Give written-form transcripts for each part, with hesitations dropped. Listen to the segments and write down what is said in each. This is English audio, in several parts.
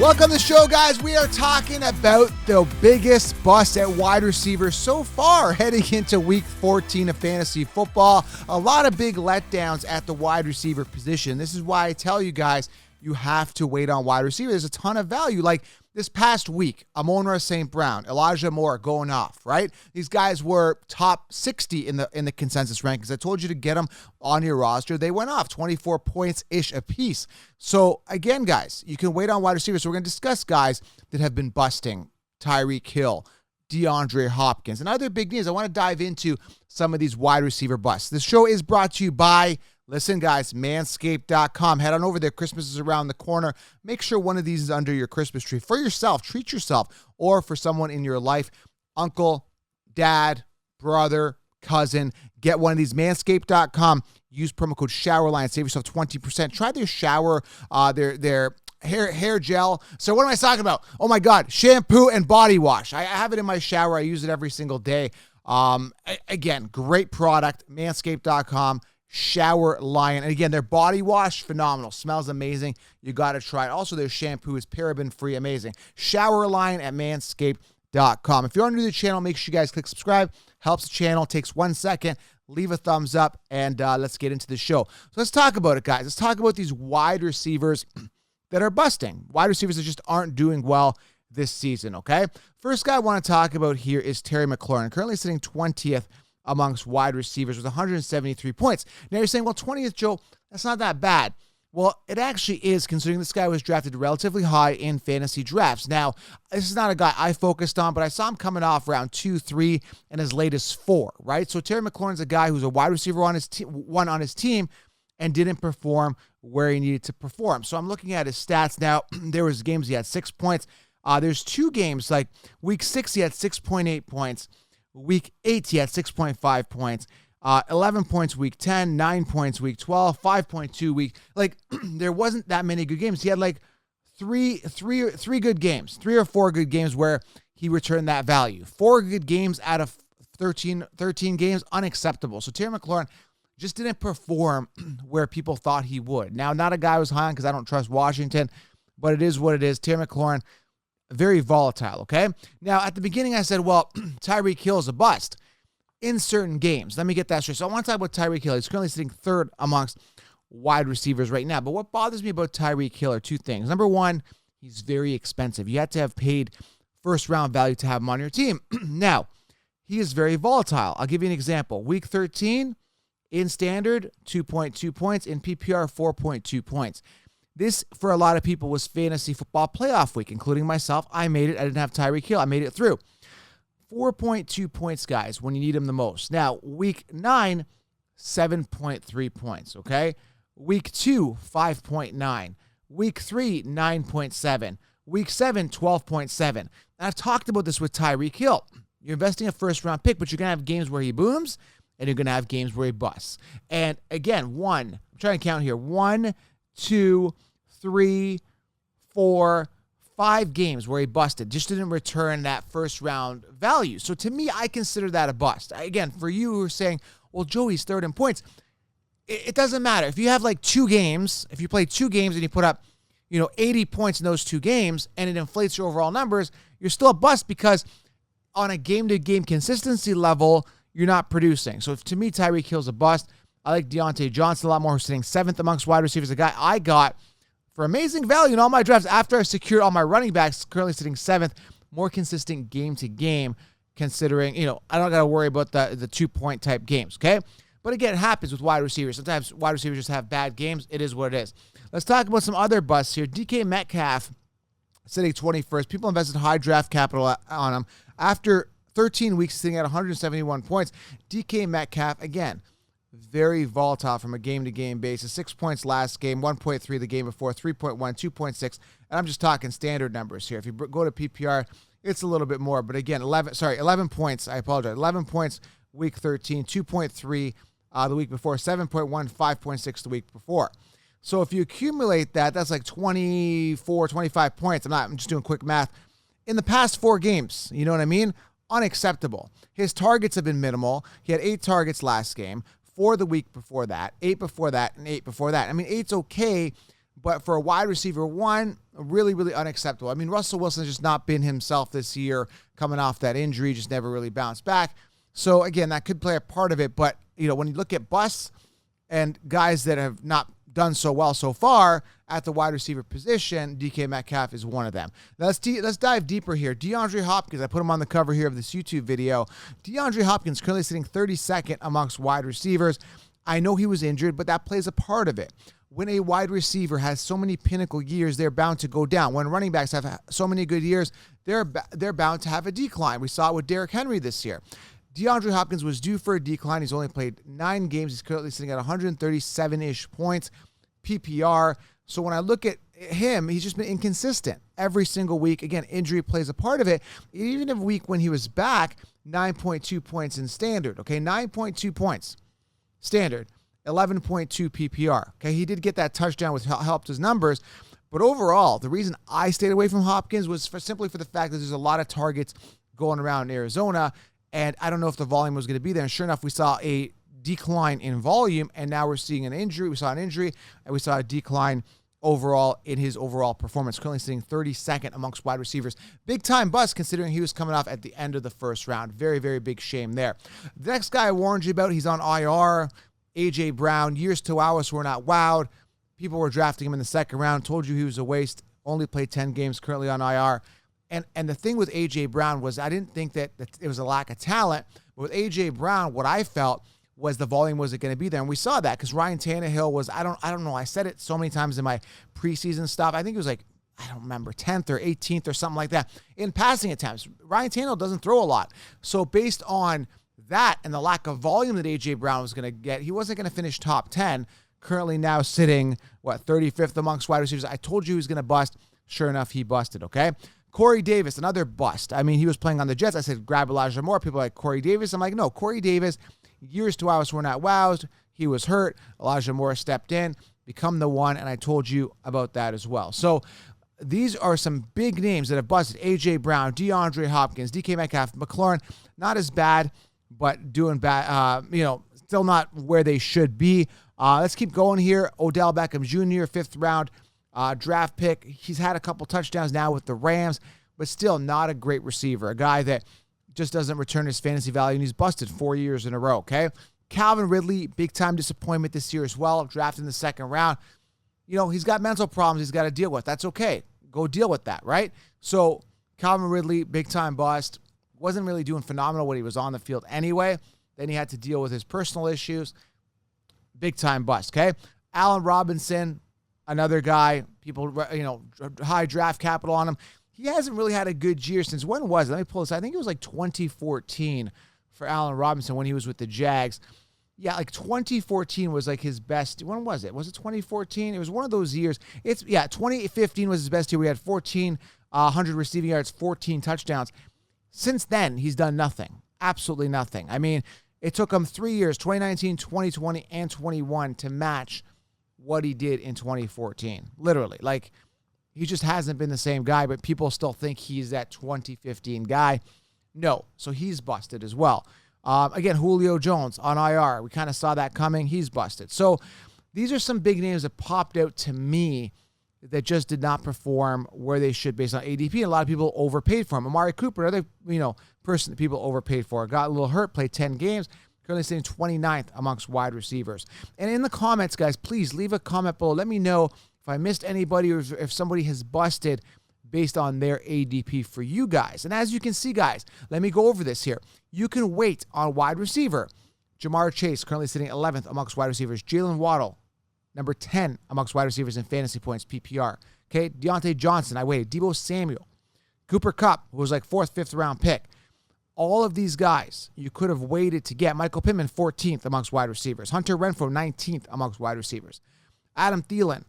Welcome to the show, guys. We are talking about the biggest bust at wide receiver so far heading into week 14 of fantasy football. A lot of big letdowns at the wide receiver position. This is why I tell you guys, you have to wait on wide receiver. There's a ton of value. Like this past week, Amon-Ra St. Brown, Elijah Moore going off, right? These guys were top 60 in the consensus rankings. I told you to get them on your roster. They went off 24 points-ish apiece. So again, guys, you can wait on wide receivers. So we're going to discuss guys that have been busting. Tyree Kill, Deandre Hopkins, and other big names. I want to dive into some of these wide receiver busts. This show is brought to you by, listen, guys, manscaped.com. Head on over there. Christmas is around the corner. Make sure one of these is under your Christmas tree. For yourself, treat yourself, or for someone in your life, uncle, dad, brother, cousin. Get one of these, manscaped.com. Use promo code SHOWERLINE. Save yourself 20%. Try their shower, their hair gel. So what am I talking about? Oh, my God, shampoo and body wash. I have it in my shower. I use it every single day. Again, great product, manscaped.com. Shower Lion. And again, their body wash, phenomenal. Smells amazing. You got to try it. Also, their shampoo is paraben-free. Amazing. Shower Lion at manscaped.com. If you're new to the channel, make sure you guys click subscribe. Helps the channel. Takes 1 second. Leave a thumbs up, and let's get into the show. So let's talk about it, guys. Let's talk about these wide receivers that are busting. Wide receivers that just aren't doing well this season, okay? First guy I want to talk about here is Terry McLaurin, currently sitting 20th amongst wide receivers with 173 points. Now you're saying, well, 20th, Joe, that's not that bad. Well, it actually is, considering this guy was drafted relatively high in fantasy drafts. Now, this is not a guy I focused on, but I saw him coming off round 2, 3, and as late as 4, right? So Terry McLaurin's a guy who's a wide receiver on his one on his team and didn't perform where he needed to perform. So I'm looking at his stats now. There was games he had 6 points. There's 2 games, like week 6, he had 6.8 points. Week 8, he had 6.5 points. 11 points week 10, 9 points week 12, 5.2 week. Like, there wasn't that many good games. He had like three good games, 3 or 4 good games where he returned that value. 4 good games out of 13 games, unacceptable. So Terry McLaurin just didn't perform where people thought he would. Now, not a guy I was high on because I don't trust Washington, but it is what it is. Terry McLaurin, very volatile, okay? Now, at the beginning, I said, well, Tyree Kill is a bust in certain games. Let me get that straight. So I want to talk about Tyree Kill. He's currently sitting 3rd amongst wide receivers right now. But what bothers me about Tyree Kill are 2 things. Number 1, he's very expensive. You have to have paid first-round value to have him on your team. Now, he is very volatile. I'll give you an example. Week 13, in standard, 2.2 points. In PPR, 4.2 points. This, for a lot of people, was fantasy football playoff week, including myself. I made it. I didn't have Tyree Kill. I made it through. 4.2 points, guys, when you need them the most. Now, week 9, 7.3 points, okay? Week 2, 5.9. Week 3, 9.7. Week 7, 12.7. And I've talked about this with Tyree Kill. You're investing a first-round pick, but you're going to have games where he booms, and you're going to have games where he busts. And again, I'm trying to count here, 1, 2, 3, 4, 5 games where he busted, just didn't return that first round value. So to me, I consider that a bust. Again, for you who are saying, well, Joey's 3rd in points, it doesn't matter. If you have like 2 games, if you play 2 games and you put up, 80 points in those 2 games and it inflates your overall numbers, you're still a bust because on a game-to-game consistency level, you're not producing. So to me, Tyree Kill's a bust. I like Deontay Johnson a lot more, who's sitting 7th amongst wide receivers. A guy I got for amazing value in all my drafts after I secured all my running backs, currently sitting 7th, more consistent game to game, considering, I don't got to worry about the 2-point type games, okay? But again, it happens with wide receivers. Sometimes wide receivers just have bad games. It is what it is. Let's talk about some other busts here. DK Metcalf, sitting 21st. People invested high draft capital on him. After 13 weeks, sitting at 171 points. DK Metcalf, again, very volatile from a game-to-game basis. 6 points last game, 1.3 the game before, 3.1, 2.6. And I'm just talking standard numbers here. If you go to PPR, it's a little bit more. But again, 11 points. I apologize. 11 points week 13, 2.3 the week before, 7.1, 5.6 the week before. So if you accumulate that, that's like 24, 25 points. I'm just doing quick math. In the past 4 games, you know what I mean? Unacceptable. His targets have been minimal. He had 8 targets last game. 4 the week before that, 8 before that, and 8 before that. I mean, 8's okay, but for a wide receiver 1, really, really unacceptable. I mean, Russell Wilson has just not been himself this year, coming off that injury, just never really bounced back. So again, that could play a part of it. But, when you look at busts and guys that have not done so well so far at the wide receiver position, DK Metcalf is one of them. Now let's dive deeper here. Deandre Hopkins, I put him on the cover here of this YouTube video. Deandre Hopkins currently sitting 32nd amongst wide receivers. I know he was injured, but that plays a part of it. When a wide receiver has so many pinnacle years, they're bound to go down. When running backs have so many good years, they're bound to have a decline. We saw it with Derrick Henry this year. DeAndre Hopkins was due for a decline. He's only played 9 games. He's currently sitting at 137-ish points, PPR. So when I look at him, he's just been inconsistent every single week. Again, injury plays a part of it. Even in a week when he was back, 9.2 points in standard. Okay, 9.2 points standard, 11.2 PPR. Okay, he did get that touchdown, which helped his numbers. But overall, the reason I stayed away from Hopkins was simply for the fact that there's a lot of targets going around in Arizona, and I don't know if the volume was going to be there. And sure enough, we saw a decline in volume, and now we're seeing an injury. We saw an injury, and we saw a decline overall in his overall performance, currently sitting 32nd amongst wide receivers. Big time bust considering he was coming off at the end of the first round. Very, very big shame there. The next guy I warned you about, he's on IR, A.J. Brown. Years to ours were not wowed. People were drafting him in the second round, told you he was a waste, only played 10 games, currently on IR. And the thing with A.J. Brown was I didn't think that it was a lack of talent. But with A.J. Brown, what I felt was the volume wasn't going to be there. And we saw that because Ryan Tannehill was, I don't know, I said it so many times in my preseason stuff. I think it was like, I don't remember, 10th or 18th or something like that in passing attempts. Ryan Tannehill doesn't throw a lot. So based on that and the lack of volume that A.J. Brown was going to get, he wasn't going to finish top 10. Currently now sitting, 35th amongst wide receivers. I told you he was going to bust. Sure enough, he busted, okay? Corey Davis, another bust. I mean, he was playing on the Jets. I said, grab Elijah Moore. People are like, Corey Davis? I'm like, no, Corey Davis, years to ours were not wowed. He was hurt. Elijah Moore stepped in, become the one, and I told you about that as well. So these are some big names that have busted. A.J. Brown, DeAndre Hopkins, DK Metcalf, Mclaren, not as bad, but doing bad, still not where they should be. Let's keep going here. Odell Beckham Jr., 5th round draft pick. He's had a couple touchdowns now with the Rams, but still not a great receiver. A guy that just doesn't return his fantasy value, and he's busted 4 years in a row, okay? Calvin Ridley, big-time disappointment this year as well, drafted in the second round. He's got mental problems he's got to deal with. That's okay. Go deal with that, right? So Calvin Ridley, big-time bust. Wasn't really doing phenomenal when he was on the field anyway. Then he had to deal with his personal issues. Big-time bust, okay? Allen Robinson, another guy, people, high draft capital on him. He hasn't really had a good year since, when was it? Let me pull this. I think it was like 2014 for Allen Robinson when he was with the Jags. Yeah, like 2014 was like his best. When was it? Was it 2014? It was one of those years. 2015 was his best year. We had 1,400 receiving yards, 14 touchdowns. Since then, he's done nothing. Absolutely nothing. I mean, it took him 3 years, 2019, 2020, and 21 to match what he did in 2014. Literally. Like, he just hasn't been the same guy, but people still think he's that 2015 guy. No. So he's busted as well. Again, Julio Jones on IR. We kind of saw that coming. He's busted. So these are some big names that popped out to me that just did not perform where they should based on ADP. And a lot of people overpaid for him. Amari Cooper, another person that people overpaid for. Got a little hurt, played 10 games. Currently sitting 29th amongst wide receivers. And in the comments, guys, please leave a comment below. Let me know if I missed anybody or if somebody has busted based on their ADP for you guys. And as you can see, guys, let me go over this here. You can wait on wide receiver. Jamar Chase, currently sitting 11th amongst wide receivers. Jalen Waddle, number 10 amongst wide receivers in fantasy points, PPR. Okay, Deontay Johnson, I waited. Deebo Samuel. Cooper Kupp, who was like 4th, 5th round pick. All of these guys you could have waited to get. Michael Pittman, 14th amongst wide receivers. Hunter Renfrow, 19th amongst wide receivers. Adam Thielen,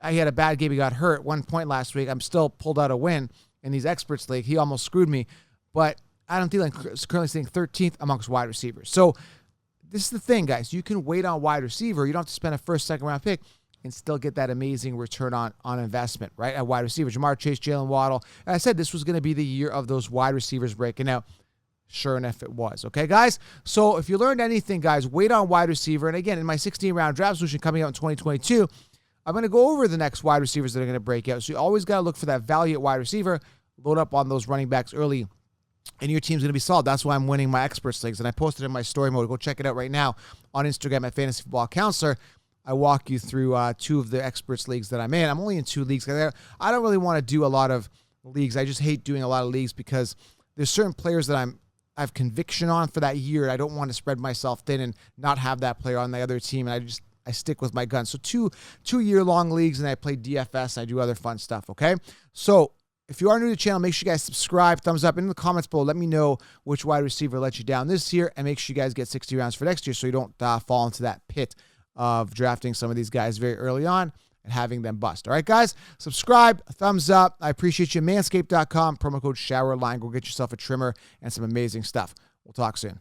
he had a bad game. He got hurt 1 point last week. I'm still pulled out a win in these experts league. He almost screwed me. But Adam Thielen is currently sitting 13th amongst wide receivers. So this is the thing, guys. You can wait on wide receiver. You don't have to spend a first, second round pick and still get that amazing return on investment, right, at wide receiver. Jamar Chase, Jalen Waddle. And I said this was going to be the year of those wide receivers breaking out. Sure enough, it was. Okay, guys? So if you learned anything, guys, wait on wide receiver. And again, in my 16-round draft solution coming out in 2022, I'm going to go over the next wide receivers that are going to break out. So you always got to look for that value at wide receiver, load up on those running backs early, and your team's going to be solid. That's why I'm winning my experts leagues. And I posted in my story mode. Go check it out right now on Instagram at Fantasy Football Counselor. I walk you through 2 of the experts leagues that I'm in. I'm only in 2 leagues. I don't really want to do a lot of leagues. I just hate doing a lot of leagues because there's certain players that I have conviction on for that year. I don't want to spread myself thin and not have that player on the other team. And I stick with my guns. So 2-year-long leagues, and I play DFS. And I do other fun stuff, okay? So if you are new to the channel, make sure you guys subscribe, thumbs up. In the comments below, let me know which wide receiver let you down this year, and make sure you guys get 60 rounds for next year so you don't fall into that pit of drafting some of these guys very early on and having them bust. All right, guys, subscribe, thumbs up. I appreciate you. Manscaped.com, promo code SHOWERLINE. Go get yourself a trimmer and some amazing stuff. We'll talk soon.